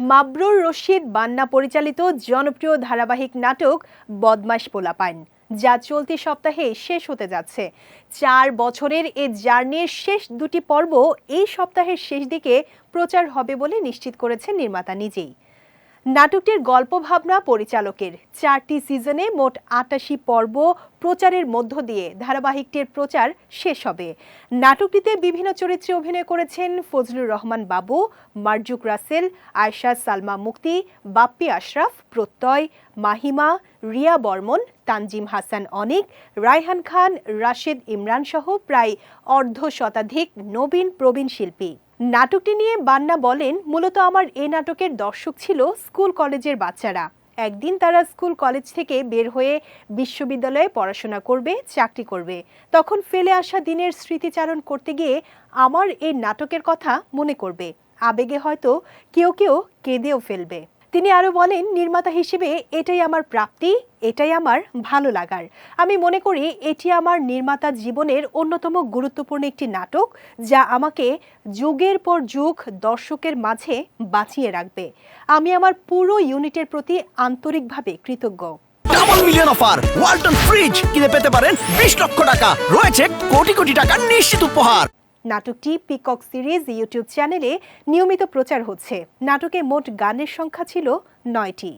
মাবরুর রশিদ বান্না পরিচালিত জনপ্রিয় ধারাবাহিক নাটক বদমাশ পোলাপাইন, যা চলতি সপ্তাহে শেষ হতে যাচ্ছে। 4 বছরের এই জার্নির শেষ দুটি পর্ব এই সপ্তাহের শেষ দিকে প্রচার হবে বলে নিশ্চিত করেছেন নির্মাতা নিজেই। নাটকটির গল্প ভাবনা পরিচালকের। 4টি সিজনে মোট 88 পর্ব প্রচারের মধ্য দিয়ে ধারাবাহিকটির প্রচার শেষ হবে। নাটকটিতে বিভিন্ন চরিত্রে অভিনয় করেছেন ফজলুর রহমান বাবু, মারজুক রাসেল, আয়েশা সালমা মুক্তি, বাপ্পি আশরাফ, প্রত্যয়, মাহিমা, রিয়া বর্মন, তানজিম হাসান অনিক, রায়হান খান, রাশেদ ইমরান সহ প্রায় অর্ধশতাধিক নবীন প্রবীণ শিল্পী। নাটকটি নিয়ে বান্না বলেন, মূলত আমার এই নাটকের দর্শক ছিল স্কুল কলেজের বাচ্চারা। একদিন তারা স্কুল কলেজ থেকে বের হয়ে বিশ্ববিদ্যালয়ে পড়াশোনা করবে, চাকরি করবে। তখন ফেলে আসা দিনের স্মৃতিচারণ করতে গিয়ে আমার এই নাটকের কথা মনে করবে। আবেগে হয়তো কেউ কেউ কেঁদেও ফেলবে। তিনি আরও বলেন, নির্মাতা হিসেবে এটাই আমার প্রাপ্তি, এটাই আমার ভালো লাগার। আমি মনে করি এটি আমার নির্মাতা জীবনের অন্যতম গুরুত্বপূর্ণ একটি নাটক, যা আমাকে যুগের পর যুগ দর্শকের মাঝে বাঁচিয়ে রাখবে। আমি আমার পুরো ইউনিটের প্রতি আন্তরিকভাবে কৃতজ্ঞ। Double million offer Walton fridge কিনে পেতে পারেন 20 লক্ষ টাকা, রয়েছে কোটি কোটি টাকার নিশ্চিত উপহার। নাটকটি পিকক সিরিজ ইউটিউব চ্যানেলে নিয়মিত প্রচার হচ্ছে। নাটকে মোট গানের সংখ্যা ছিল 9টি।